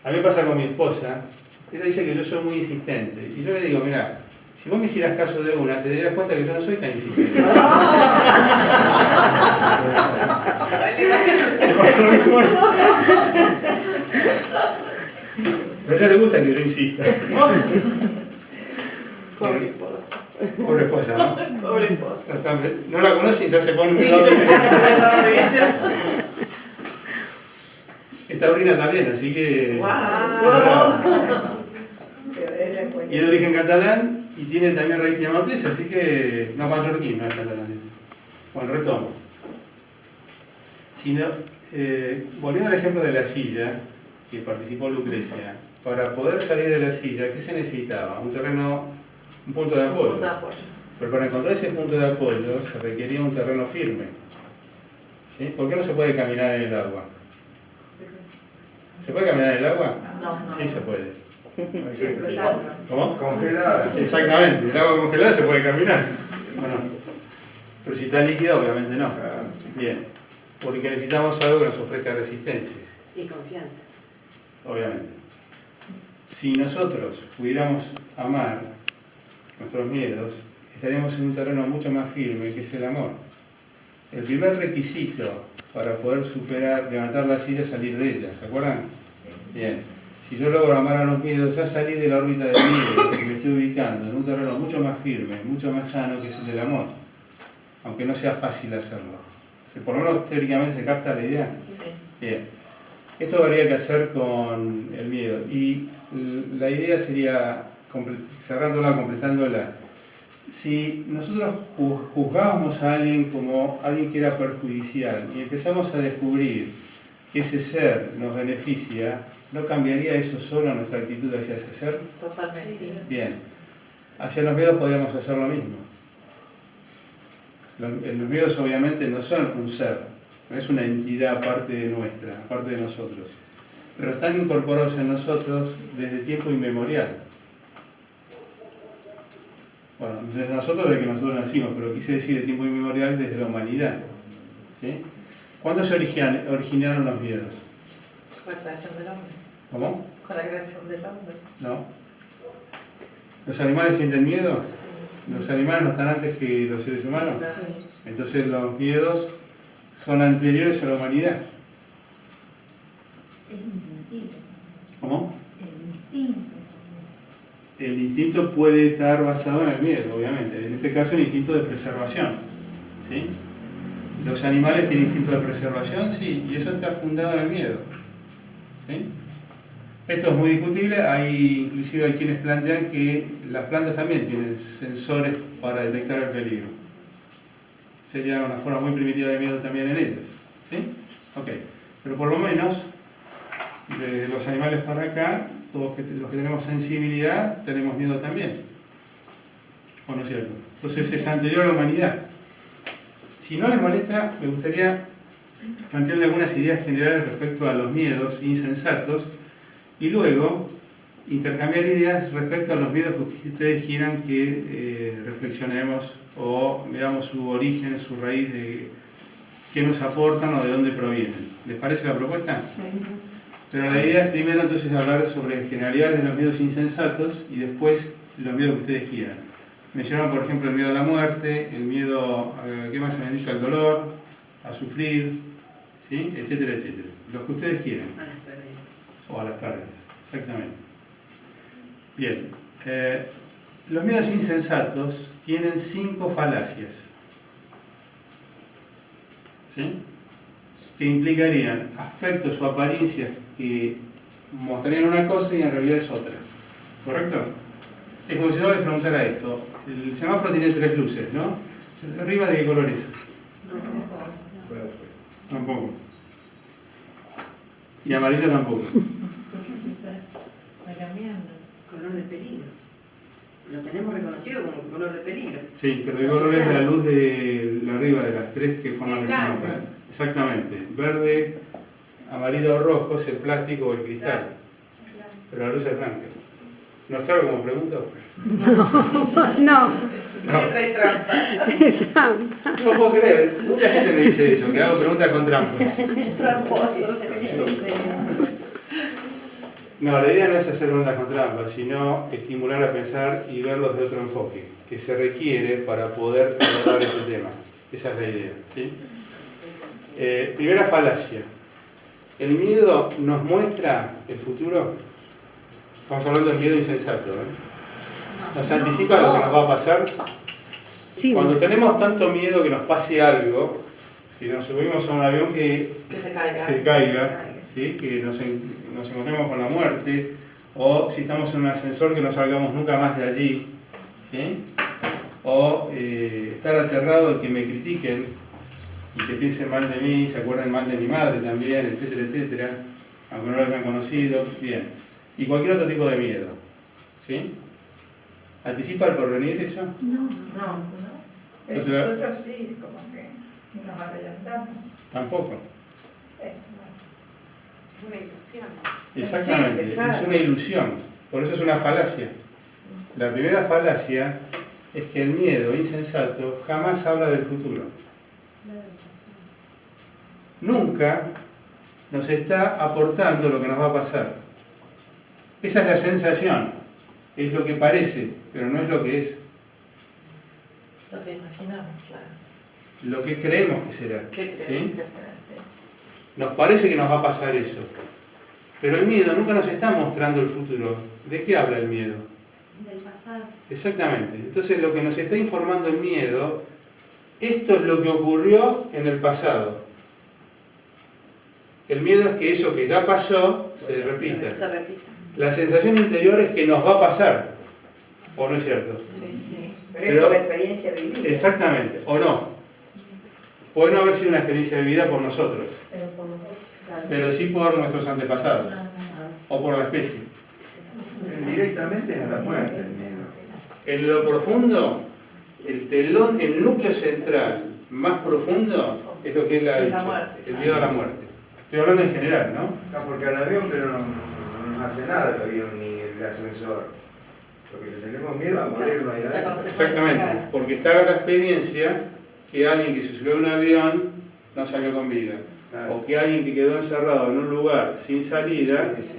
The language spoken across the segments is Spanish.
A mí me pasa con mi esposa, ella dice que yo soy muy insistente. Y yo le digo, mira, si vos me hicieras caso de una, te darías cuenta que yo no soy tan insistente. Le pasa lo mismo. Pero a ella le gusta que yo insista. Pobre esposa. Pobre esposa, ¿no? Pobre esposa. No la conoce y ya se pone un Sí, lado de ella. Esta taurina también, así que... Wow. Y es de origen catalán y tiene también raíz piamontesa, así que... No, mallorquín, no es catalán. Bueno, retomo. Volviendo al ejemplo de la silla, que participó Lucrecia, para poder salir de la silla, ¿qué se necesitaba? Un terreno, un punto de apoyo. Pero para encontrar ese punto de apoyo se requería un terreno firme. ¿Sí? ¿Por qué no se puede caminar en el agua? ¿Se puede caminar en el agua? No. Sí, se puede. Flotando. ¿Cómo? Congelada. Exactamente, el agua congelada se puede caminar. Bueno, pero si está líquida, obviamente no. Bien, porque necesitamos algo que nos ofrezca resistencia, Y confianza. obviamente. Si nosotros pudiéramos amar nuestros miedos, estaríamos en un terreno mucho más firme, que es el amor. El primer requisito para poder superar, levantar la silla es salir de ella, ¿se acuerdan? Bien. Si yo logro amar a los miedos, ya salí de la órbita del miedo, porque me estoy ubicando en un terreno mucho más firme, mucho más sano, que es el del amor. Aunque no sea fácil hacerlo. Por lo menos teóricamente se capta la idea. Bien. Esto habría que hacer con el miedo. Y la idea sería, cerrándola, completándola. Si nosotros juzgábamos a alguien como alguien que era perjudicial y empezamos a descubrir que ese ser nos beneficia, ¿no cambiaría eso solo nuestra actitud hacia ese ser? Totalmente. Bien. Hacia los miedos podríamos hacer lo mismo. Los miedos obviamente no son un ser, no es una entidad aparte de nuestra, aparte de nosotros, pero están incorporados en nosotros desde tiempo inmemorial. Bueno, desde nosotros, desde que nosotros nacimos, pero quise decir de tiempo inmemorial desde la humanidad. ¿Sí? ¿Cuándo se originaron los miedos? Con la creación del hombre. ¿Cómo? Con la creación del hombre. ¿No? ¿Los animales sienten miedo? ¿Los animales no están antes que los seres humanos? Entonces los miedos son anteriores a la humanidad. Es instintivo. ¿Cómo? El instinto. El instinto puede estar basado en el miedo, obviamente. En este caso el instinto de preservación. ¿Sí? ¿Los animales tienen instinto de preservación? Sí, y eso está fundado en el miedo. ¿Sí? Esto es muy discutible, inclusive hay quienes plantean que las plantas también tienen sensores para detectar el peligro. Sería una forma muy primitiva de miedo también en ellas. ¿Sí? Ok, pero por lo menos, de los animales para acá, todos los que tenemos sensibilidad, tenemos miedo también. ¿O no es cierto? Entonces es anterior a la humanidad. Si no les molesta, me gustaría plantearle algunas ideas generales respecto a los miedos insensatos y luego intercambiar ideas respecto a los miedos que ustedes quieran que reflexionemos o veamos su origen, su raíz, de qué nos aportan o de dónde provienen. ¿Les parece la propuesta? Pero la idea es primero entonces hablar sobre generalidades de los miedos insensatos y después los miedos que ustedes quieran. Mencionaron por ejemplo el miedo a la muerte, el miedo, ¿qué más me han dicho? Al dolor, a sufrir, ¿sí? Etcétera, etcétera. Los que ustedes quieran. A las pérdidas. O a las pérdidas, exactamente. Bien, los miedos insensatos tienen 5 falacias, ¿sí? Que implicarían aspectos o apariencias que mostrarían una cosa y en realidad es otra. ¿Correcto? Es como si yo les preguntara esto. El semáforo tiene 3 luces, ¿no? ¿Arriba de qué color es? Tampoco. Y amarillo tampoco. Va cambiando. Color de peligro. Lo tenemos reconocido como color de peligro. Sí, pero ¿qué color es la luz de la arriba de las 3 que forman el semáforo? Exactamente. Verde, amarillo o rojo es el plástico o el cristal. Pero la luz es blanca. ¿No es claro como pregunto? No. No. Hay trampa. No lo puedo creer. Mucha gente me dice eso, que hago preguntas con trampas. Tramposos. No, la idea no es hacer ondas con trampas, sino estimular a pensar y verlos de otro enfoque, que se requiere para poder abordar este tema. Esa es la idea, ¿sí? Primera falacia. ¿El miedo nos muestra el futuro? Estamos hablando del miedo insensato, ¿eh? ¿Nos anticipa lo que nos va a pasar? Sí. Cuando tenemos tanto miedo que nos pase algo, si nos subimos a un avión que Que se se caiga, ¿sí? Que nos encontremos con la muerte, o si estamos en un ascensor que no salgamos nunca más de allí, ¿sí? O estar aterrado de que me critiquen y que piensen mal de mí, se acuerden mal de mi madre también, etcétera, etcétera, aunque no la hayan conocido, bien. Y cualquier otro tipo de miedo, ¿sí? ¿Anticipa el porvenir eso? No. No, Entonces, nosotros sí, como que nos adelantamos. Tampoco. Bueno, Una ilusión. Exactamente, Sí, claro. es una ilusión, por eso es una falacia. La primera falacia es que el miedo insensato jamás habla del futuro. Nunca nos está aportando lo que nos va a pasar. Esa es la sensación, es lo que parece, pero no es lo que es, Lo que imaginamos, claro. lo que creemos que será. ¿Qué ¿sí? creemos que será? Sí. Nos parece que nos va a pasar eso, pero el miedo nunca nos está mostrando el futuro. ¿De qué habla el miedo? Del pasado. Exactamente. Entonces lo que nos está informando el miedo, esto es lo que ocurrió en el pasado. El miedo es que eso que ya pasó se repita. Se repita. La sensación interior es que nos va a pasar, ¿o no es cierto? Sí, sí. pero Pero- es por experiencia vivida. Exactamente, o no. Puede no haber sido una experiencia vivida por nosotros, Pero por nosotros, claro. pero sí por nuestros antepasados, o por la especie. Directamente es a la muerte el miedo. En lo profundo, el telón, el núcleo central más profundo es lo que él ha Es dicho, la muerte. el miedo a la muerte. Estoy hablando en general, ¿no? No, porque al avión pero no nos hace nada el avión ni el ascensor. Lo que le tenemos miedo a morirnos ahí adentro. Exactamente, porque está la experiencia que alguien que se subió a un avión no salió con vida, Claro. o que alguien que quedó encerrado en un lugar sin salida, Sí, sí.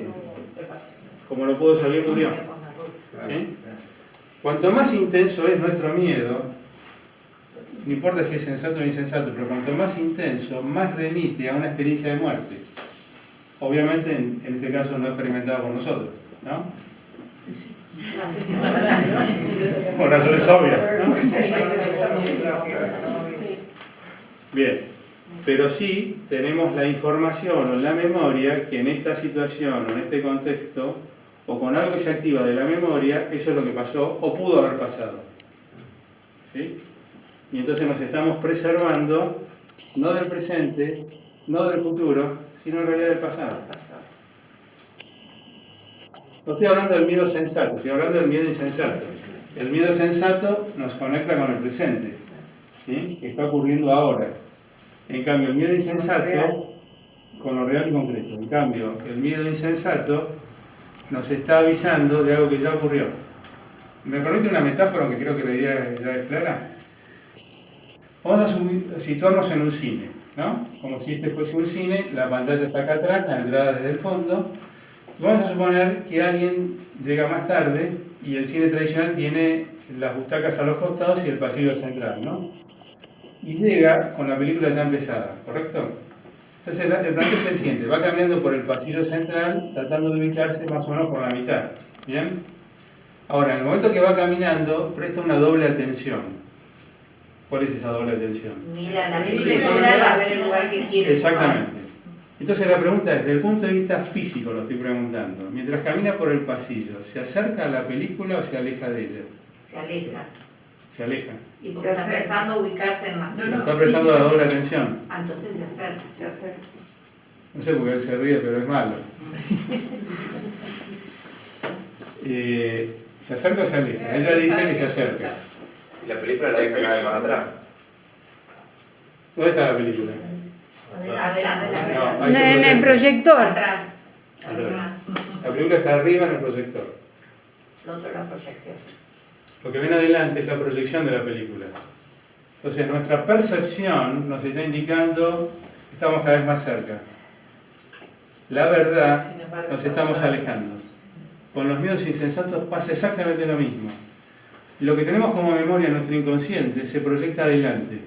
como no pudo salir, murió. Claro, ¿Sí? claro. Cuanto más intenso es nuestro miedo, no importa si es sensato o insensato, pero cuanto más intenso, más remite a una experiencia de muerte. Obviamente, en este caso no experimentado por nosotros, ¿no? Por razones obvias, ¿no? Bien, pero sí tenemos la información o la memoria que en esta situación o en este contexto, o con algo que se activa de la memoria, eso es lo que pasó o pudo haber pasado. ¿Sí? Y entonces nos estamos preservando, no del presente, no del futuro, sino en realidad del pasado. No estoy hablando del miedo sensato, estoy hablando del miedo insensato. El miedo sensato nos conecta con el presente, ¿sí? Que está ocurriendo ahora. En cambio, el miedo insensato, con lo real y concreto. En cambio, el miedo insensato nos está avisando de algo que ya ocurrió. ¿Me permite una metáfora, que creo que la idea ya es clara? Vamos a situarnos en un cine, ¿no? Como si este fuese un cine, la pantalla está acá atrás, la entrada desde el fondo. Vamos a suponer que alguien llega más tarde y el cine tradicional tiene las butacas a los costados y el pasillo central, ¿no? Y llega con la película ya empezada, ¿correcto? Entonces el planteo es el siguiente, va caminando por el pasillo central tratando de ubicarse más o menos por la mitad, ¿bien? Ahora, en el momento que va caminando, presta una doble atención. ¿Cuál es esa doble atención? Mira la película a ver el lugar que quiere. Exactamente. Entonces la pregunta es, desde el punto de vista físico lo estoy preguntando, mientras camina por el pasillo, ¿se acerca a la película o se aleja de ella? Se aleja. Se aleja. Y porque está pensando ubicarse en la No está prestando la doble atención. Ah, entonces se acerca. Se acerca. No sé por qué él se ríe, pero es malo. ¿Se acerca o se aleja? Ella dice que se acerca. Y la película la deja cada vez más atrás. ¿Dónde está la película? Adelante. No, ahí se En el proyecta. proyector. Atrás. Atrás. La película está arriba en el proyector. Lo otro es la proyección. Lo que viene adelante es la proyección de la película. Entonces nuestra percepción nos está indicando que estamos cada vez más cerca. la verdad, Sin embargo, nos estamos alejando. Con los miedos insensatos pasa exactamente lo mismo. Lo que tenemos como memoria en nuestro inconsciente se proyecta adelante.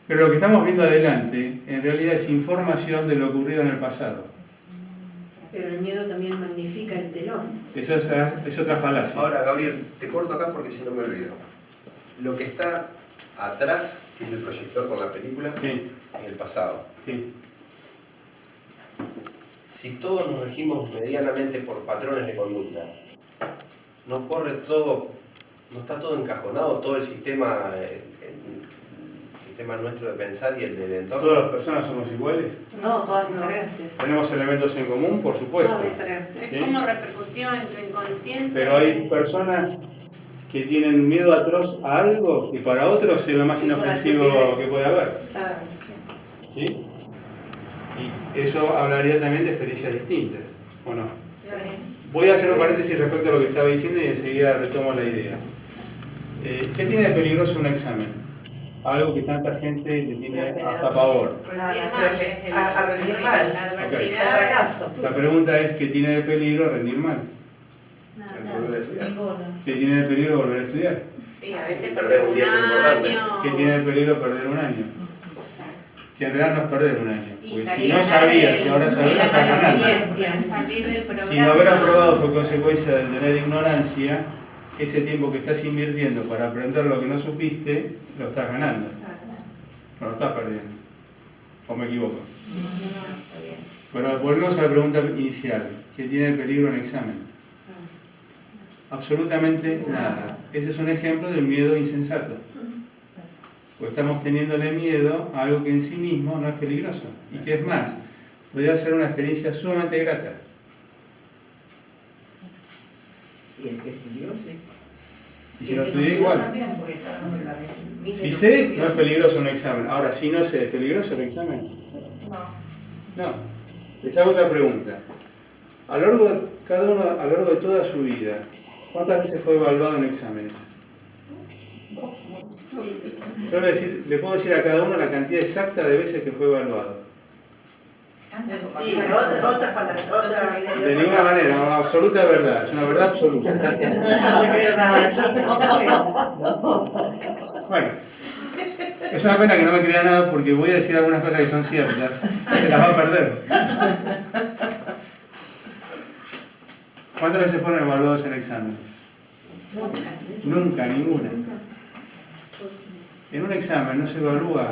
Pero lo que estamos viendo adelante, en realidad es información de lo ocurrido en el pasado. Pero el miedo también magnifica el telón. Eso es otra falacia. Ahora, Gabriel, te corto acá porque si no me olvido. Lo que está atrás, que es el proyector con la película, Sí, es el pasado. sí. Si todos nos regimos medianamente por patrones de conducta, no corre todo, no está todo encajonado, todo el sistema nuestro de pensar y el del entorno. ¿Todas las personas somos iguales? No, todas diferentes. ¿Tenemos elementos en común? Por supuesto. Todas diferentes. ¿Sí? Es como repercutió en tu inconsciente. Pero hay personas que tienen miedo atroz a algo y para otros es lo más Es una inofensivo estupidez. que puede haber. Claro. ¿Sí? Y eso hablaría también de experiencias distintas, ¿o no? Sí. Voy a hacer un paréntesis respecto a lo que estaba diciendo y enseguida retomo la idea. ¿Qué tiene de peligroso un examen? Algo que tanta gente le tiene hasta pavor. Nada, Rendir creo mal, que es el- a rendir mal. La El adversidad. fracaso. La pregunta es, ¿qué tiene de peligro rendir mal? El volver a estudiar. Ninguno. ¿Qué tiene de peligro volver a estudiar? Sí, a veces Perder perder un un tiempo importante. año. ¿Qué tiene de peligro perder un año? Que en realidad no es perder un año. Y Porque si salir no a sabías dar y ahora el- sabes, y la estás ganando. experiencia, salir del programa. Si no haber aprobado fue consecuencia de tener ignorancia, ese tiempo que estás invirtiendo para aprender lo que no supiste, lo estás ganando. No lo estás perdiendo. ¿O me equivoco? Pero volvemos a la pregunta inicial. ¿Qué tiene de peligro un examen? Absolutamente nada. Ese es un ejemplo del miedo insensato. Pues estamos teniéndole miedo a algo que en sí mismo no es peligroso. Y que es más, podría ser una experiencia sumamente grata. Y el que estudió, sí. Y si lo estudié igual. También, porque está dando la vez. Si sé, no es peligroso un examen. Ahora, si no sé, ¿es peligroso el examen? No. No. Les hago otra pregunta. A lo largo de, cada uno, a lo largo de toda su vida, ¿cuántas veces fue evaluado en exámenes? Yo le puedo decir a cada uno la cantidad exacta de veces que fue evaluado. Y otra falta. De ninguna manera, una absoluta verdad, es una verdad absoluta. No le creo nada. Yo Bueno, es una pena que no me crea nada porque voy a decir algunas cosas que son ciertas, se las va a perder. ¿Cuántas veces fueron evaluados en exámenes? muchas. Nunca, ninguna. En un examen no se evalúa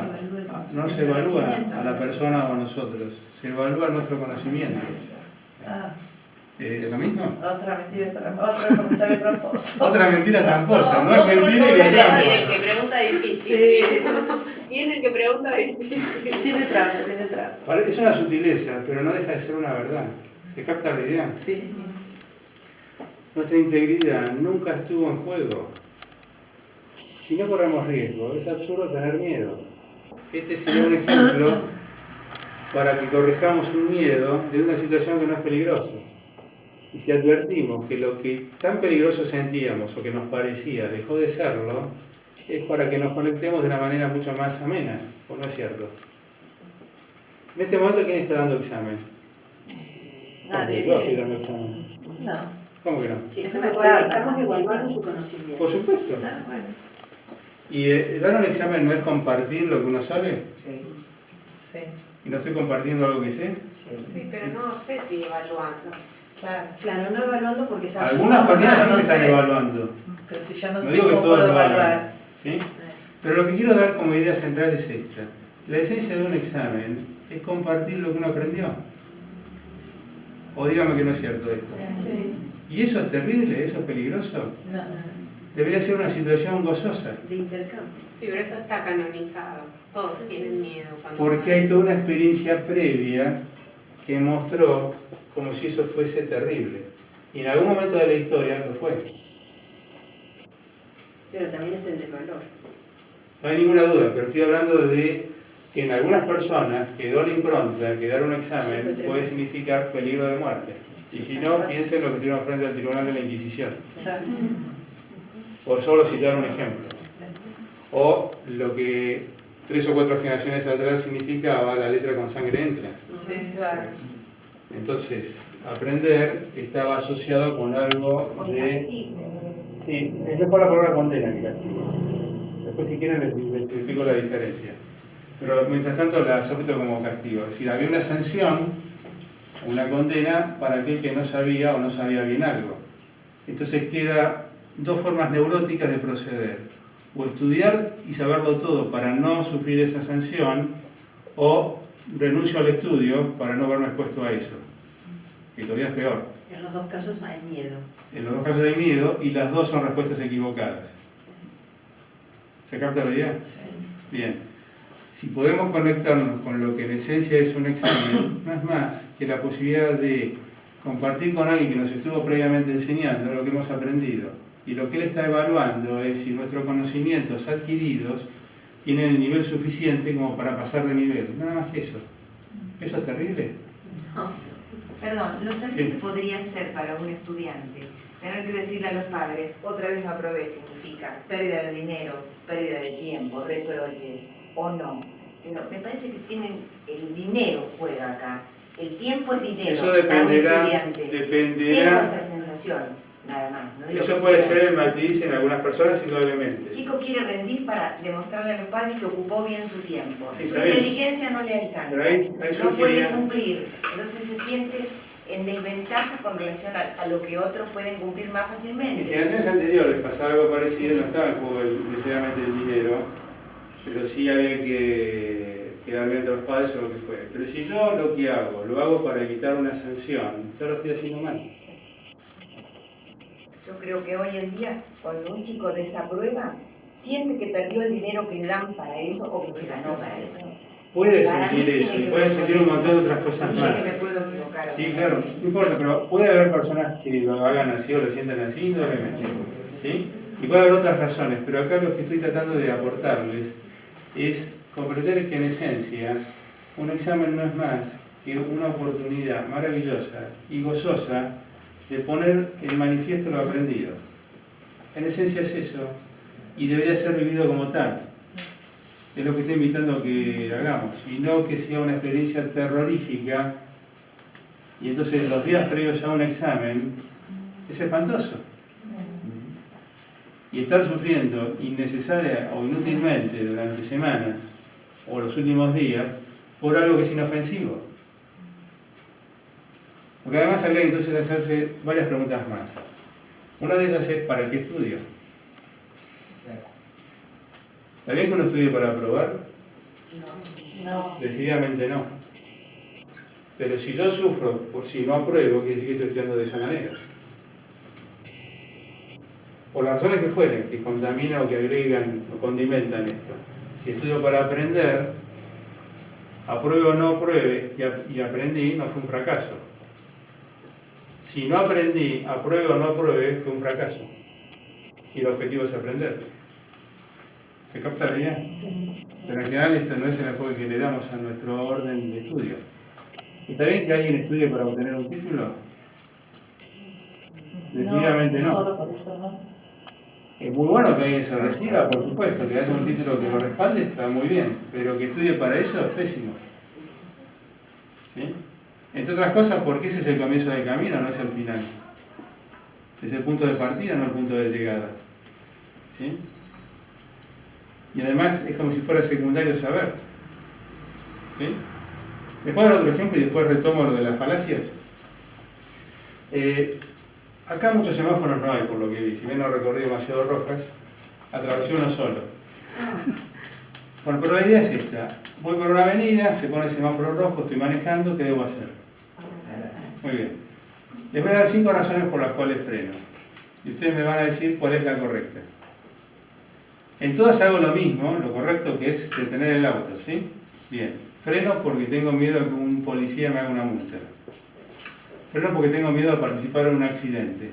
a la persona o a nosotros, se evalúa nuestro conocimiento. Ah, ¿Lo mismo? otra mentira, otro comentario tramposo. Otra mentira tramposa, no es mentira y Es es decir, trampa. el que pregunta difícil. Sí. Tiene el que pregunta difícil. Tiene trampa, tiene trampa. Es una sutileza, pero no deja de ser una verdad. ¿Se capta la idea? Sí. Nuestra integridad nunca estuvo en juego. Si no corremos riesgo, es absurdo tener miedo. Este sería un ejemplo para que corrijamos un miedo de una situación que no es peligrosa. Y si advertimos que lo que tan peligroso sentíamos o que nos parecía dejó de serlo, es para que nos conectemos de una manera mucho más amena, ¿o no es cierto? En este momento, ¿quién está dando examen? Nadie. Yo estoy dando examen. No. ¿Cómo que no? Sí, estamos evaluando su conocimiento. Por supuesto. Ah, bueno. ¿Y dar un examen no es compartir lo que uno sabe? Sí. ¿Y no estoy compartiendo algo que sé? Sí, pero no sé si evaluando. Claro. Claro, no evaluando porque sabes. Algunas personas sí no están sé. evaluando. Pero si yo no, No sé digo que cómo todos puedo lo hagan. evaluar. ¿Sí? Pero lo que quiero dar como idea central es esta. La esencia de un examen es compartir lo que uno aprendió. O dígame que no es cierto esto. Sí. ¿Y eso es terrible? ¿Eso es peligroso? No. Debería ser una situación gozosa. De intercambio. Sí, pero eso está canonizado. Todos tienen miedo. Cuando Porque hay toda una experiencia previa que mostró como si eso fuese terrible. Y en algún momento de la historia lo fue. Pero también está el desvalor. No hay ninguna duda, pero estoy hablando de que en algunas personas quedó la impronta que dar un examen puede significar peligro de muerte. Y si no, piensen lo que estuvieron frente al Tribunal de la Inquisición. Claro. Por solo citar un ejemplo. O lo que 3 o 4 generaciones atrás significaba la letra con sangre entra. Sí, claro. Entonces, aprender estaba asociado con algo de... Sí, es mejor la palabra condena que castigo. Después, si quieren, les explico la diferencia. Pero mientras tanto la acepto como castigo. Es decir, había una sanción, una condena para aquel que no sabía o no sabía bien algo. Entonces queda dos formas neuróticas de proceder. O estudiar y saberlo todo para no sufrir esa sanción, o renuncio al estudio para no verme expuesto a eso. Que todavía es peor. En los dos casos hay miedo. En los dos casos hay miedo y las dos son respuestas equivocadas. ¿Se capta la idea? Sí. Bien. Si podemos conectarnos con lo que en esencia es un examen, no es más que la posibilidad de compartir con alguien que nos estuvo previamente enseñando lo que hemos aprendido. Y lo que él está evaluando es si nuestros conocimientos adquiridos tienen el nivel suficiente como para pasar de nivel. Nada más que eso. ¿Eso es terrible? No. Perdón, lo terrible Sí. podría ser para un estudiante tener que decirle a los padres, otra vez lo aprobé, significa pérdida de dinero, pérdida de tiempo, reproches, o no. Pero me parece que tienen, el dinero juega acá. El tiempo es dinero Eso para un dependerá, estudiante. Tengo dependerá. esa sensación, nada más. No digo Eso que puede sea. ser el matiz en algunas personas, indudablemente. El chico quiere rendir para demostrarle a los padres que ocupó bien su tiempo. Sí, Su está bien. inteligencia no le alcanza. Pero ahí No puede surgiría- cumplir. Entonces se siente en desventaja con relación a lo que otros pueden cumplir más En fácilmente. generaciones anteriores pasaba algo parecido, no estaba en juego necesariamente el dinero, pero sí había que quedar bien entre los padres o lo que fuere. Pero si yo lo que hago, lo hago para evitar una sanción, yo lo estoy haciendo mal. Yo creo que hoy en día, cuando un chico desaprueba, siente que perdió el dinero que le dan para eso o que se ganó para eso. Puede Para mí sentir eso, tiene y que puede ver sentir con un montón de eso. otras cosas Sé más. que me puedo equivocar. Sí, claro, no importa, pero puede haber personas que lo hagan así o lo sientan así, indudablemente. ¿Sí? Y puede haber otras razones, pero acá lo que estoy tratando de aportarles es comprender que en esencia un examen no es más que una oportunidad maravillosa y gozosa de poner en manifiesto lo aprendido. En esencia es eso, y debería ser vivido como tal. Es lo que estoy invitando a que hagamos, y no que sea una experiencia terrorífica, y entonces los días previos a un examen es espantoso. Y estar sufriendo innecesaria o inútilmente durante semanas o los últimos días por algo que es inofensivo. Porque además habría entonces de hacerse varias preguntas más. Una de ellas es ¿para qué estudio? ¿Está bien que uno estudie para aprobar? No. Decididamente no. Pero si yo sufro por si no apruebo, quiere decir que estoy estudiando de esa manera. Por las razones que fueren, que contaminan o que agregan o condimentan esto. Si estudio para aprender, apruebe o no apruebe y aprendí, no fue un fracaso. Si no aprendí, apruebe o no apruebe, fue un fracaso. Si el objetivo es aprender. ¿Se capta la idea? Pero en general esto no es el enfoque que le damos a nuestro orden de estudio. ¿Está bien que alguien estudie para obtener un título? Decididamente no. Solo por eso no. Es muy bueno que alguien se reciba, por supuesto, que haya un título que lo respalde, está muy bien, pero que estudie para eso es pésimo. ¿Sí? Entre otras cosas, porque ese es el comienzo del camino, no es el final. Es el punto de partida, no el punto de llegada. ¿Sí? Y además es como si fuera secundario saber. ¿Sí? Les puedo dar otro ejemplo y después retomo lo de las falacias. Acá muchos semáforos no hay, por lo que vi. Si bien no recorrí demasiado rojas, atravesé uno solo. Bueno, pero la idea es esta. Voy por una avenida, se pone el semáforo rojo, estoy manejando, ¿qué debo hacer? Muy bien. Les voy a dar 5 razones por las cuales freno. Y ustedes me van a decir cuál es la correcta. En todas hago lo mismo, lo correcto que es detener el auto, ¿sí? Bien. Freno porque tengo miedo a que un policía me haga una multa. Freno porque tengo miedo a participar en un accidente.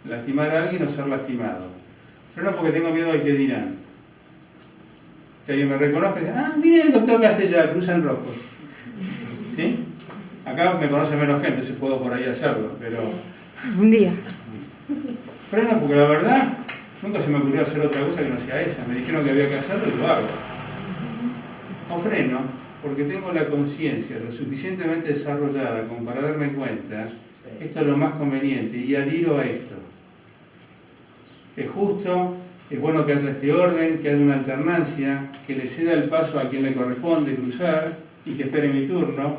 Lastimar a alguien o ser lastimado. Freno porque tengo miedo al que dirán. Que alguien me reconozca y diga, ah, miren el doctor Castellar, cruza en rojo. ¿Sí? Acá me conoce menos gente, se puedo por ahí hacerlo, pero... Un día. Freno porque la verdad, nunca se me ocurrió hacer otra cosa que no sea esa. Me dijeron que había que hacerlo y lo hago. O freno porque tengo la conciencia lo suficientemente desarrollada como para darme cuenta, esto es lo más conveniente y adhiero a esto. Es justo, es bueno que haya este orden, que haya una alternancia, que le ceda el paso a quien le corresponde cruzar y que espere mi turno,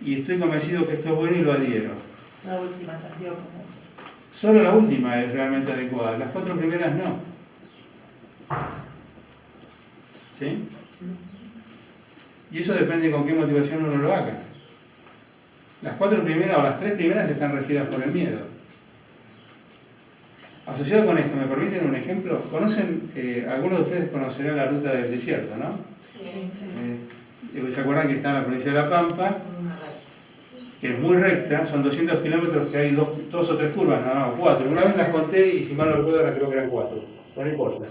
y estoy convencido que esto es bueno y lo adhiero. La última sentido común. Solo la última es realmente adecuada, las 4 primeras no. ¿Sí? Y eso depende con qué motivación uno lo haga. Las 4 primeras o las 3 primeras están regidas por el miedo. Asociado con esto, ¿me permiten un ejemplo? ¿Conocen, algunos de ustedes conocerán la ruta del desierto, ¿no? ¿Se acuerdan que está en la provincia de La Pampa? Que es muy recta, son 200 kilómetros que hay dos o tres curvas, nada más, 4. Una vez las conté y si mal no recuerdo ahora creo que eran 4, pero no importa.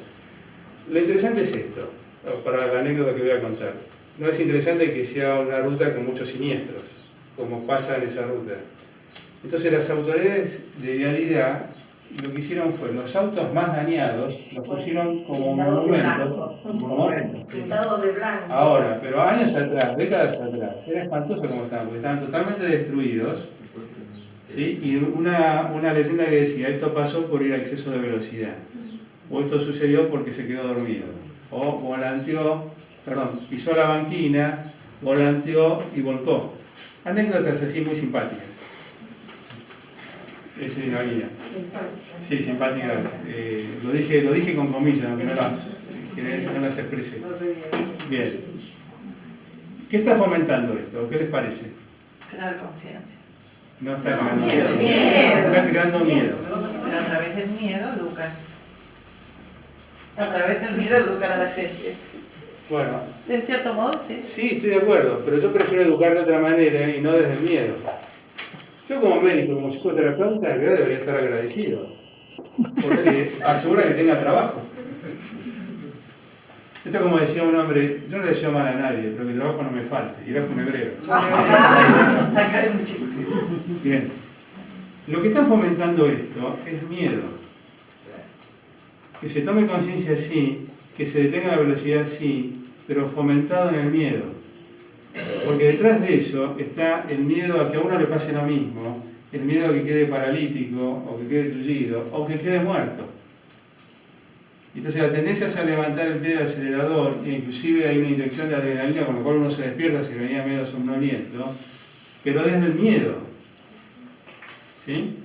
Lo interesante es esto, para la anécdota que voy a contar. No es interesante que sea una ruta con muchos siniestros, como pasa en esa ruta. Entonces las autoridades de vialidad lo que hicieron fue, los autos más dañados los pusieron como monumentos. Pintados de blanco. Ahora, pero años atrás, décadas atrás, era espantoso como estaban, porque estaban totalmente destruidos, ¿sí? Y una leyenda que decía, esto pasó por ir a exceso de velocidad, o esto sucedió porque se quedó dormido, o volanteó, pisó la banquina, volanteó y volcó. Anécdotas así muy simpáticas. Esa es la guía. Sí, simpáticas. Lo dije con comillas, aunque no las expresé. Bien. ¿Qué está fomentando esto? ¿Qué les parece? Crear conciencia. No está creando miedo. miedo. Está creando miedo. Pero a través del miedo educan. A través del miedo educar a la gente. Bueno. En cierto modo, sí. Sí, estoy de acuerdo, pero yo prefiero educar de otra manera y no desde el miedo. Yo como médico, como psicoterapeuta, en realidad debería estar agradecido, porque asegura que tenga trabajo. Esto como decía un hombre, yo no le deseo mal a nadie, pero que trabajo no me falte, y era funebrero. Acá hay un chico. Bien. Lo que está fomentando esto es miedo. Que se tome conciencia sí, que se detenga la velocidad sí, pero fomentado en el miedo. Porque detrás de eso está el miedo a que a uno le pase lo mismo, el miedo a que quede paralítico, o que quede tullido, o que quede muerto. Entonces la tendencia es a levantar el pie del acelerador, e inclusive hay una inyección de adrenalina, con lo cual uno se despierta si venía medio somnoliento, pero desde el miedo. ¿Sí?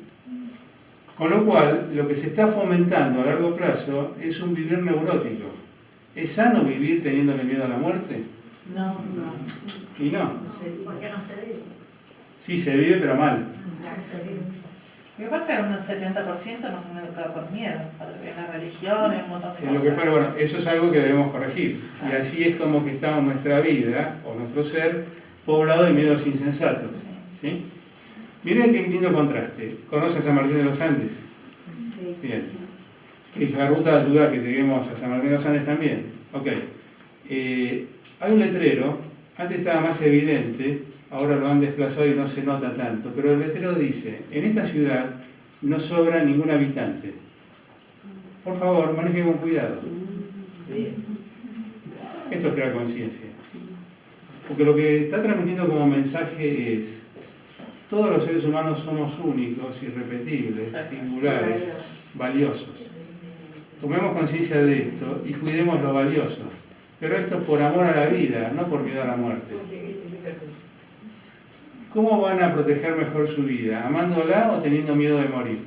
Con lo cual, lo que se está fomentando a largo plazo es un vivir neurótico. ¿Es sano vivir teniéndole miedo a la muerte? No. Y no. ¿Por qué no se ve? Sí, se vive, pero mal. Lo que pasa es que un 70% nos han educado con miedo, en la religión, en un montón de En lo que cosas. fuera, bueno, eso es algo que debemos corregir. Y así es como que estamos nuestra vida, o nuestro ser, poblado de miedos insensatos. ¿Sí? Miren qué lindo contraste. ¿Conocen San Martín de los Andes? Sí. Bien. Que la ruta ayuda a que lleguemos a San Martín de los Andes también. Ok. Hay un letrero, antes estaba más evidente, ahora lo han desplazado y no se nota tanto, pero el letrero dice, en esta ciudad no sobra ningún habitante. Por favor, manejen con cuidado. Esto es crear conciencia. Porque lo que está transmitiendo como mensaje es, todos los seres humanos somos únicos, irrepetibles, singulares, valiosos. Tomemos conciencia de esto y cuidemos lo valioso. Pero esto por amor a la vida, no por miedo a la muerte. ¿Cómo van a proteger mejor su vida? ¿Amándola o teniendo miedo de morir?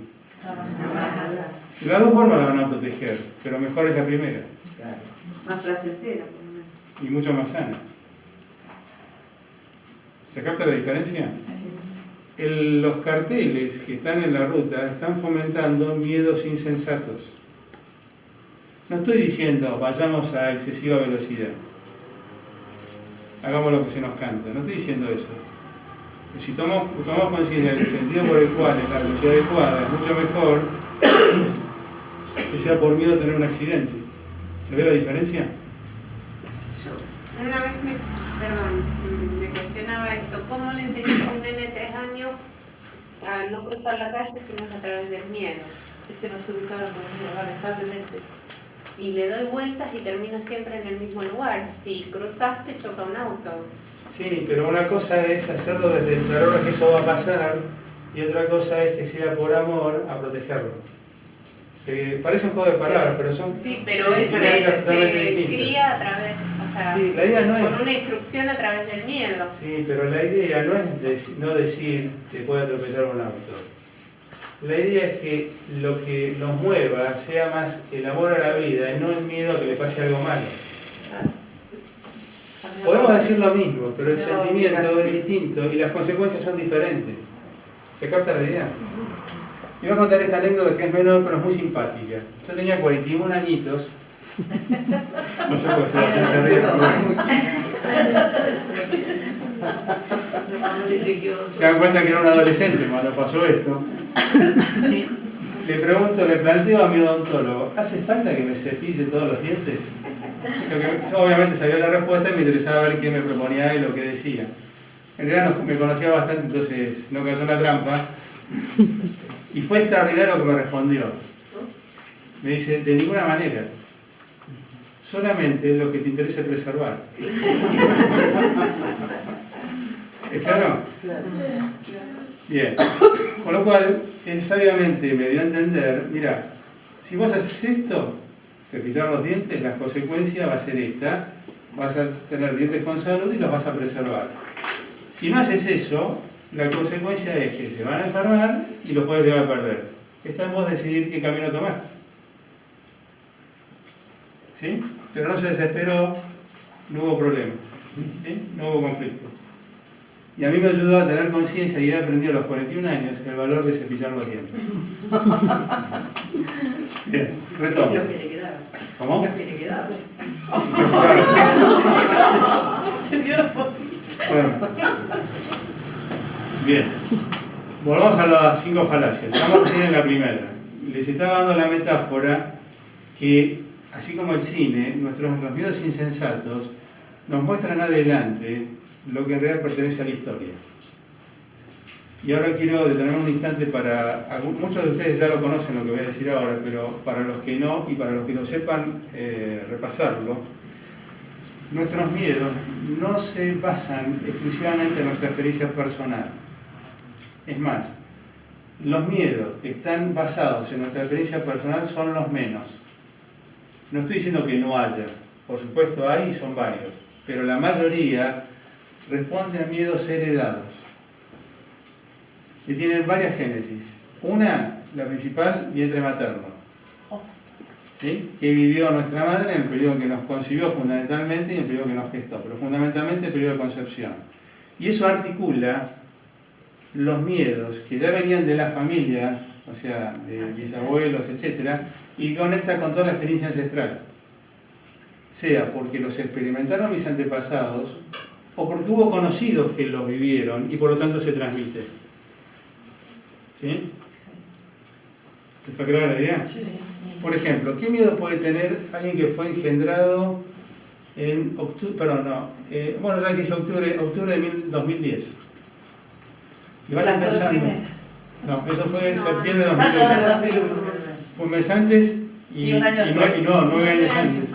De las dos formas la van a proteger, pero mejor es la primera. Más placentera. Y mucho más sana. ¿Se capta la diferencia? Los carteles que están en la ruta están fomentando miedos insensatos. No estoy diciendo vayamos a excesiva velocidad, hagamos lo que se nos canta, no estoy diciendo eso. Si tomamos conciencia del sentido por el cual es la velocidad adecuada, es mucho mejor que sea por miedo a tener un accidente. ¿Se ve la diferencia? Una vez me cuestionaba esto, ¿cómo le enseñas a un nene de 3 años a no cruzar la calle sino a través del miedo? Es que nos educaron con miedo, lamentablemente. Y le doy vueltas y termino siempre en el mismo lugar. Si cruzaste, choca un auto. Sí, pero una cosa es hacerlo desde el terror a que eso va a pasar y otra cosa es que sea por amor a protegerlo. Parece un juego de palabras, pero son Sí, pero son dinámicas se totalmente distintas. cría a través, o sea, Sí, la idea no es... con una instrucción a través del miedo. Sí, pero la idea no es no decir que puede atropellar un auto. La idea es que lo que nos mueva sea más el amor a la vida y no el miedo a que le pase algo malo. Podemos decir lo mismo, pero el sentimiento es distinto y las consecuencias son diferentes. ¿Se capta la idea? Y voy a contar esta anécdota que es menor, pero es muy simpática. Yo tenía 41 añitos. No sé por qué se ríe. Se dan cuenta que era un adolescente cuando pasó esto. Le planteo a mi odontólogo, ¿hace falta que me cepille todos los dientes? Yo obviamente sabía la respuesta y me interesaba ver qué me proponía y lo que decía. En realidad me conocía bastante, entonces no cayó en la trampa. Y fue extraordinario lo que me respondió. Me dice, de ninguna manera. Solamente lo que te interesa preservar. ¿Es claro? Bien. Con lo cual, él sabiamente me dio a entender, mira, si vos haces esto, cepillar los dientes, la consecuencia va a ser esta, vas a tener dientes con salud y los vas a preservar. Si no haces eso, la consecuencia es que se van a enfermar y los puedes llegar a perder. Está en vos decidir qué camino tomar. ¿Sí? Pero no se desesperó, no hubo problema, ¿sí? No hubo conflicto. Y a mí me ayudó a tener conciencia y he aprendido a los 41 años el valor de cepillar los dientes. Bien, retomo. Lo que le quedaba. ¿Cómo? Lo que le quedaba. Bueno. Bien. Volvamos a las 5 falacias. Estamos recién en la primera. Les estaba dando la metáfora que, así como el cine, los miedos insensatos nos muestran adelante lo que en realidad pertenece a la historia. Y ahora quiero detenerme un instante para... Muchos de ustedes ya lo conocen lo que voy a decir ahora, pero para los que no y para los que lo sepan repasarlo, nuestros miedos no se basan exclusivamente en nuestra experiencia personal. Es más, los miedos que están basados en nuestra experiencia personal son los menos. No estoy diciendo que no haya, por supuesto hay y son varios, pero la mayoría responde a miedos heredados, que tienen varias génesis. Una, la principal, vientre materno, ¿sí? Que vivió nuestra madre en el periodo que nos concibió fundamentalmente y en el periodo que nos gestó, pero fundamentalmente el periodo de concepción. Y eso articula los miedos que ya venían de la familia, o sea, de bisabuelos, etc., y conecta con toda la experiencia ancestral. Sea porque los experimentaron mis antepasados, o porque hubo conocidos que los vivieron y por lo tanto se transmite. ¿Sí? ¿Está clara la idea? Por ejemplo, ¿qué miedo puede tener alguien que fue engendrado en octubre, bueno, ya que hice octubre de 2010? Y vayan pensando. No, eso fue en septiembre de 2001. Fue un mes antes y 9 años antes.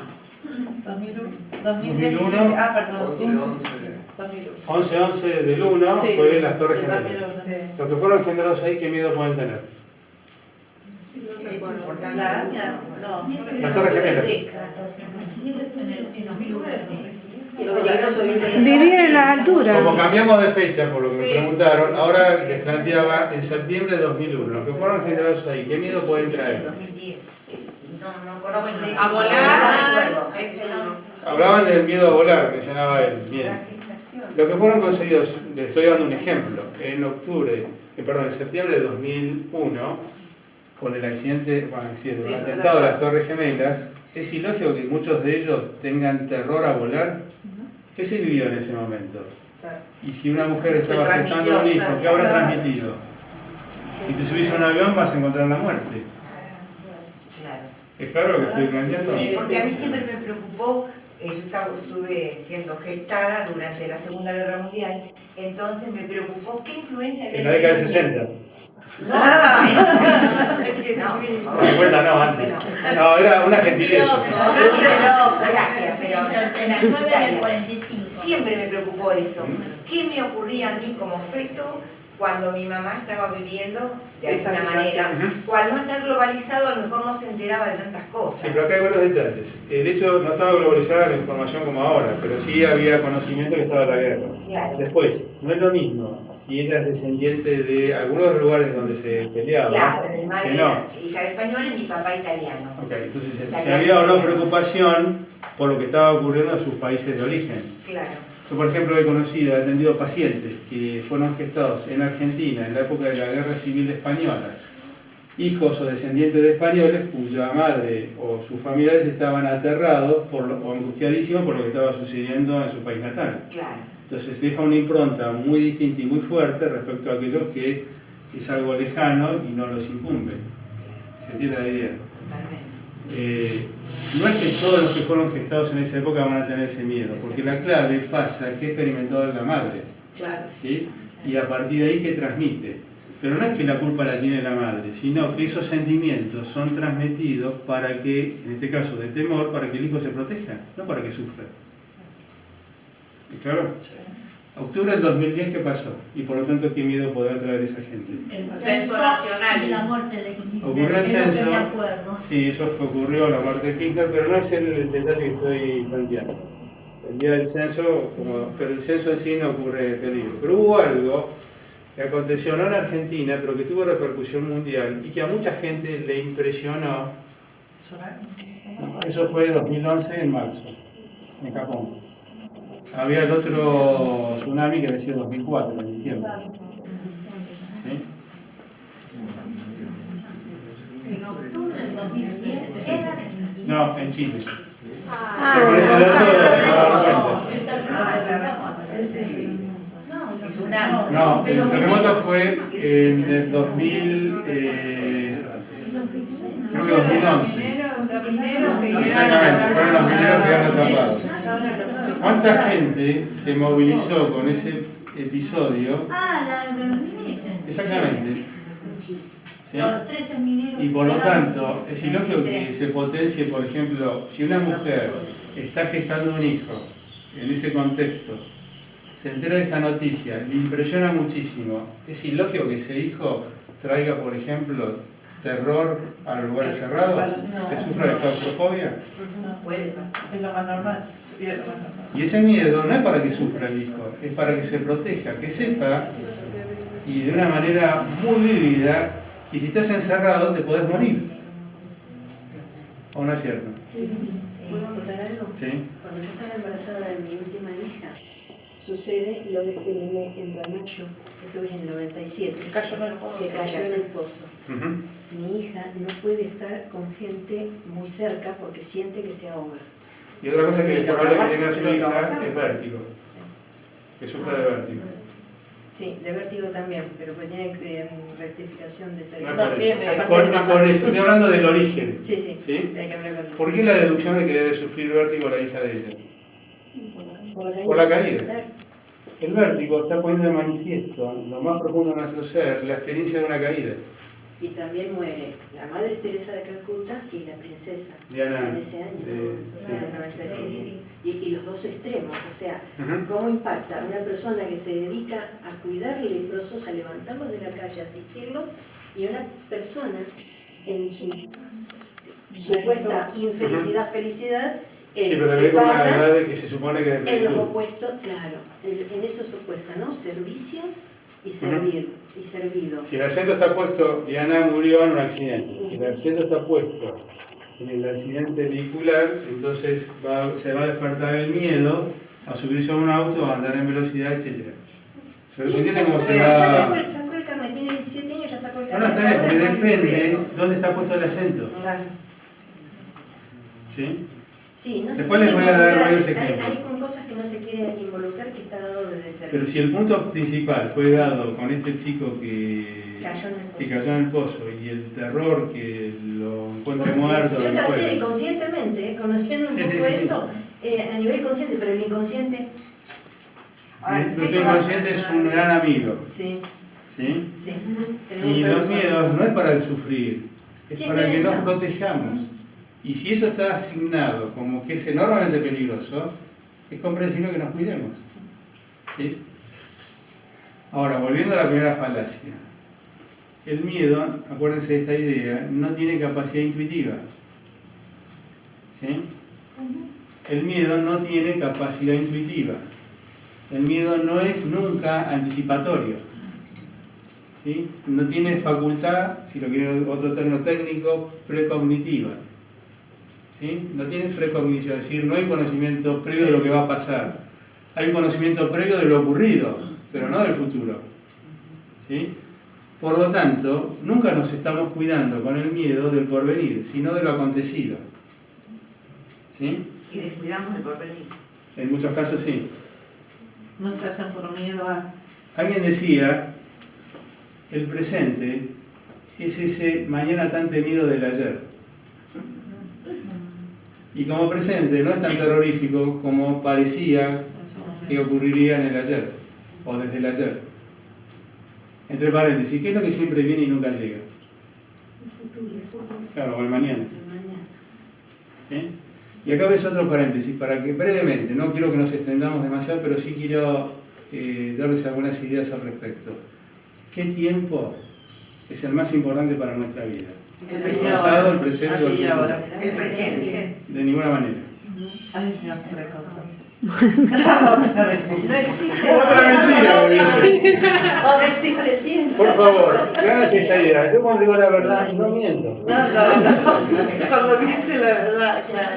2001. Ah, perdón. 11 del 1 Sí, fue las Torres Gemelas. 2001. Los que fueron engendrados ahí, ¿qué miedo pueden tener? Las Torres Gemelas. Vivir en las alturas. Como cambiamos de fecha, por lo que me preguntaron, ahora les planteaba en septiembre de 2001. Los que fueron engendrados ahí, ¿qué miedo pueden traer? 2010. No conozco. A volar, es uno. Hablaban del miedo a volar, mencionaba él. Bien. Los que fueron concebidos, les estoy dando un ejemplo, en septiembre de 2001, con el accidente, el atentado de las Torres Gemelas, es ilógico que muchos de ellos tengan terror a volar. ¿Qué se vivió en ese momento? Y si una mujer estaba gestando un hijo, ¿qué habrá transmitido? Si te subís a un avión vas a encontrar la muerte. Claro. ¿Es claro lo que estoy planteando? Sí, porque a mí siempre me preocupó, yo estuve siendo gestada durante la Segunda Guerra Mundial, entonces me preocupó qué influencia había En la década del 60. No, 50 no, antes. No, era una gentileza. gracias, pero En el 45. siempre me preocupó eso. ¿Qué me ocurría a mí como feto cuando mi mamá estaba viviendo de alguna manera? O al no estar globalizado, a lo mejor no se enteraba de tantas cosas. Sí, pero acá hay varios detalles. El hecho no estaba globalizada la información como ahora, pero sí había conocimiento que estaba la guerra. Claro. Después, no es lo mismo si ella es descendiente de algunos lugares donde se peleaba, Claro, mi que madre no. era hija de español y mi papá italiano. Ok, entonces si había o no preocupación por lo que estaba ocurriendo en sus países de origen. Claro. Yo, por ejemplo, he conocido, he atendido pacientes que fueron gestados en Argentina en la época de la Guerra Civil Española, hijos o descendientes de españoles cuya madre o sus familiares estaban aterrados o angustiadísimos por lo que estaba sucediendo en su país natal. Claro. Entonces deja una impronta muy distinta y muy fuerte respecto a aquellos que es algo lejano y no los incumbe. ¿Se entiende la idea? Totalmente. No es que todos los que fueron gestados en esa época van a tener ese miedo, porque la clave pasa que experimentó la madre, Claro. ¿sí? Y a partir de ahí que transmite. Pero no es que la culpa la tiene la madre, sino que esos sentimientos son transmitidos para que, en este caso de temor, para que el hijo se proteja, no para que sufra. ¿Es claro? Octubre del 2010, ¿qué pasó? Y por lo tanto, ¿qué miedo podrá traer esa gente? El Censo nacional. y la muerte de Kirchner. Ocurrió el Es lo que censo. me acuerdo. Sí, eso ocurrió, la muerte de Kirchner, pero no es el detalle que estoy planteando. El día del censo, pero el censo en sí no ocurre peligro. Pero hubo algo que aconteció no en Argentina, pero que tuvo repercusión mundial y que a mucha gente le impresionó. Eso fue en 2011, en marzo, en Japón. Había el otro tsunami que había sido en 2004, en diciembre. ¿Sí? En octubre del 2010 No, en Chile. Ah, Con ese dato se va a dar cuenta. No, el terremoto fue en el 2000, creo que 2011. Los mineros que Exactamente, fueron los mineros que quedaron atrapados. ¿Cuánta gente se movilizó con ese episodio? la de los mineros. Exactamente. ¿Sí? Los 13 mineros. Y por lo tanto, es ilógico que se potencie, por ejemplo, si una mujer está gestando un hijo en ese contexto, se entera de esta noticia, le impresiona muchísimo, es ilógico que ese hijo traiga, por ejemplo, terror a los lugares cerrados, que sufra de claustrofobia. Puede pasar. Es lo más normal. Sería lo más normal. Y ese miedo no es para que sufra el hijo, es para que se proteja, que sepa, y de una manera muy vívida, que si estás encerrado te podés morir. ¿O no es cierto? ¿Puedo contar algo? ¿Sí? Cuando yo estaba embarazada de mi última hija, sucede lo de este nene en Ramallo, esto es en el 97, Que cayó en el pozo. que cayó en el pozo. Ujú. Mi hija no puede estar con gente muy cerca porque siente que se ahoga. Y otra cosa que es probable que tenga su hija es vértigo, que sufra de vértigo. Sí, de vértigo también, pero que tiene rectificación de No cerebro. es No por tiene. eso. Con eso, estoy hablando del origen. Sí, sí, ¿Sí? hay que hablar con él. ¿Por qué la deducción de que debe sufrir vértigo la hija de ella? Por la caída. El vértigo está poniendo de manifiesto, en lo más profundo de nuestro ser, la experiencia de una caída. Y también muere la Madre Teresa de Calcuta y la princesa Diana, en ese año, sí. en el 97. Y los dos extremos, o sea, Ujú. cómo impacta una persona que se dedica a cuidar leprosos, a levantarlos de la calle, a asistirlos, y una persona en su supuesta infelicidad, felicidad, Sí, pero también con una edad de que se supone que es en los plenitud. opuestos, claro, en eso se opuesta, ¿no? Servicio y servir, y servido. Si el acento está puesto, Diana murió en un accidente. Si el acento está puesto en el accidente vehicular, entonces se va a despertar el miedo a subirse a un auto, a andar en velocidad, etc. Pero se entiende cómo se Ya va... sacó el carnet, tiene 17 años, ya sacó el No, no, carnet. está bien, porque Ahora depende dónde está puesto el acento. Claro. ¿Sí? Sí, no se Después les quiere voy a dar involucrar, varios hay ejemplos. con cosas que no se quiere involucrar, que está dado desde el servicio. Pero si el punto principal fue dado con este chico que cayó en el pozo y el terror que lo encuentre muerto, Yo lo que traté fuera. conscientemente, conociendo un Sí, poco sí, sí, sí. esto, a nivel consciente, pero el inconsciente, Nuestro inconsciente es un gran amigo. sí, ¿Sí? sí. Y los miedos no es para el sufrir, es Sí, para que nos prevención. protejamos. Y si eso está asignado como que es enormemente peligroso, es comprensible que nos cuidemos. ¿Sí? Ahora, volviendo a la primera falacia. El miedo, acuérdense de esta idea, no tiene capacidad intuitiva. ¿Sí? El miedo no tiene capacidad intuitiva. El miedo no es nunca anticipatorio. ¿Sí? No tiene facultad, si lo quieren otro término técnico, precognitiva. ¿Sí? No tiene precognición, es decir, no hay conocimiento previo de lo que va a pasar. Hay un conocimiento previo de lo ocurrido, pero no del futuro. ¿Sí? Por lo tanto, nunca nos estamos cuidando con el miedo del porvenir, sino de lo acontecido. ¿Sí? Y descuidamos el porvenir. En muchos casos sí. No se hacen por miedo a... Alguien decía, el presente es ese mañana tan temido del ayer. Y como presente no es tan terrorífico como parecía que ocurriría en el ayer, o desde el ayer. Entre paréntesis, ¿qué es lo que siempre viene y nunca llega? Claro, o el mañana. ¿Sí? Y acá ves otro paréntesis, para que brevemente, no quiero que nos extendamos demasiado, pero sí quiero darles algunas ideas al respecto. ¿Qué tiempo es el más importante para nuestra vida? ¿El pasado, el presente o el futuro? El presente. De ninguna manera. Ay, Dios, otra cosa. Otra mentira. No existe. Otra mentira, me dice. No existe el tiempo. Por favor, háganse esta idea. Yo cuando digo la verdad, no miento. No. Cuando dice la verdad, claro.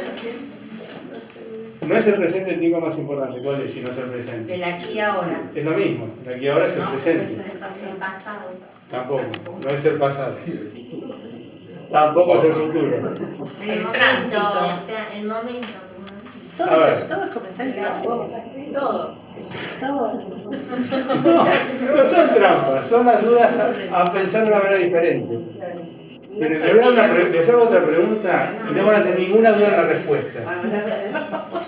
No es el presente el tiempo más importante, ¿cuál es si no es el presente? El aquí y ahora. Es lo mismo, el aquí y ahora es el presente. El pasado. Tampoco, no es el pasado. Tampoco es el futuro. El tránsito. El momento. A ver. Todo es comentario tramposo. Todos. No son trampas, son ayudas a pensar de una manera diferente. Miren, les hago otra pregunta y no van a tener ninguna duda en la respuesta.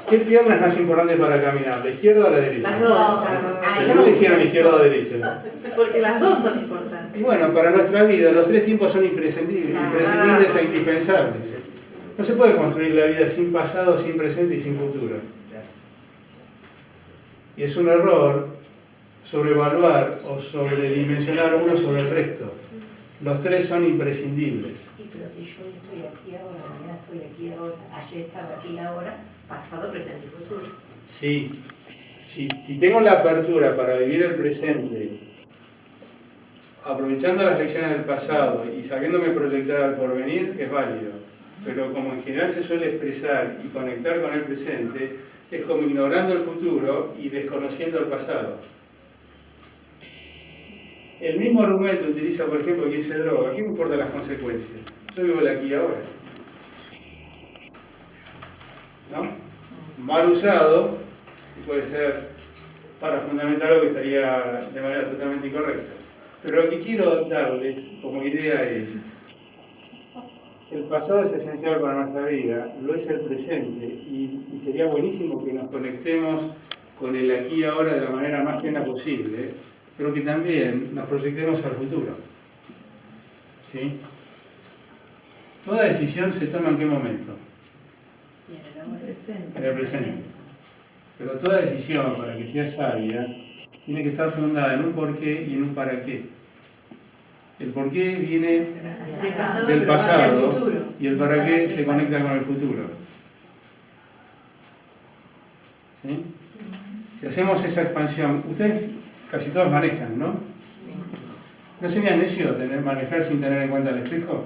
¿Qué pierna es más importante para caminar, la izquierda o la derecha? Las dos. ¿Por qué no dijeron izquierda o derecha? Porque las dos son importantes. Y bueno, para nuestra vida los tres tiempos son imprescindibles e indispensables. No se puede construir la vida sin pasado, sin presente y sin futuro. Y es un error sobrevaluar o sobredimensionar uno sobre el resto. Los tres son imprescindibles. Y pero si yo estoy aquí ahora, mañana estoy aquí ahora, ayer estaba aquí ahora, pasado, presente y futuro. Sí, si tengo la apertura para vivir el presente, aprovechando las lecciones del pasado y sabiéndome proyectar al porvenir, es válido. Pero como en general se suele expresar y conectar con el presente, es como ignorando el futuro y desconociendo el pasado. El mismo argumento utiliza, por ejemplo, quien se droga. ¿Qué me importan las consecuencias? Yo vivo el aquí y ahora. ¿No? Mal usado, puede ser para fundamentar algo que estaría de manera totalmente incorrecta. Pero lo que quiero darles como idea es, el pasado es esencial para nuestra vida, lo es el presente, y sería buenísimo que nos conectemos con el aquí y ahora de la manera más plena posible, pero que también nos proyectemos al futuro. ¿Sí? Toda decisión se toma en qué momento? En el presente. Pero toda decisión, para que sea sabia, tiene que estar fundada en un porqué y en un para qué. El porqué viene del pasado y el para qué se conecta con el futuro. ¿Sí? Si hacemos esa expansión, ustedes casi todos manejan, ¿no? ¿No sería necio manejar sin tener en cuenta el espejo?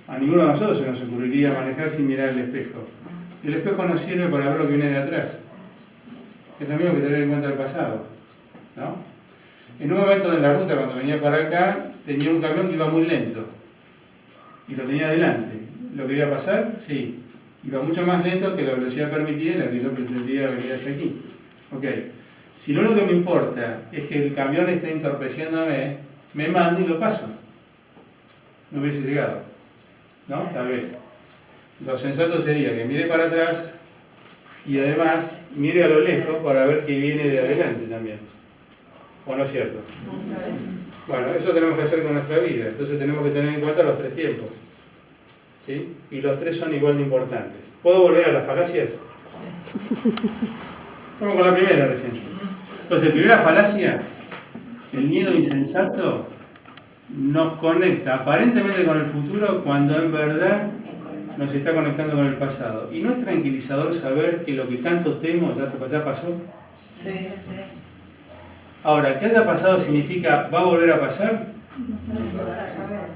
A ninguno de nosotros se nos ocurriría manejar sin mirar el espejo. El espejo no sirve para ver lo que viene de atrás. Es lo mismo que tener en cuenta el pasado, ¿no? En un momento de la ruta, cuando venía para acá, tenía un camión que iba muy lento. Y lo tenía adelante. ¿Lo quería pasar? Sí. Iba mucho más lento que la velocidad permitida en la que yo pretendía venir hacia aquí. Ok. Si lo único que me importa es que el camión esté entorpeciéndome, me mando y lo paso. No hubiese llegado. ¿No? Tal vez. Lo sensato sería que mire para atrás y además mire a lo lejos para ver qué viene de adelante también. ¿O no es cierto? Bueno, eso tenemos que hacer con nuestra vida. Entonces tenemos que tener en cuenta los tres tiempos. ¿sí? Y los tres son igual de importantes. ¿Puedo volver a las falacias? Vamos con la primera recién. Entonces, primera falacia, el miedo insensato nos conecta aparentemente con el futuro cuando en verdad nos está conectando con el pasado. ¿Y no es tranquilizador saber que lo que tanto temo ya pasó? Sí, sí. Ahora, que haya pasado significa ¿va a volver a pasar?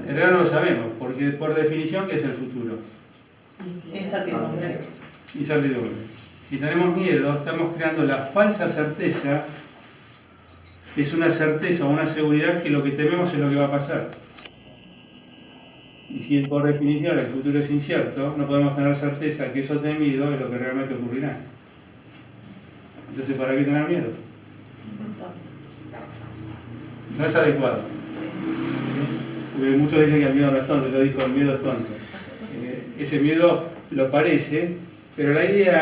En realidad no lo sabemos, porque por definición, ¿qué es el futuro? Incertidumbre. Incertidumbre. Si tenemos miedo, estamos creando la falsa certeza, que es una certeza o una seguridad que lo que tememos es lo que va a pasar. Y si por definición el futuro es incierto, no podemos tener certeza que eso temido es lo que realmente ocurrirá. Entonces, ¿para qué tener miedo? No es adecuado. Porque muchos dicen que el miedo no es tonto, yo digo el miedo es tonto. Ese miedo lo parece, pero la idea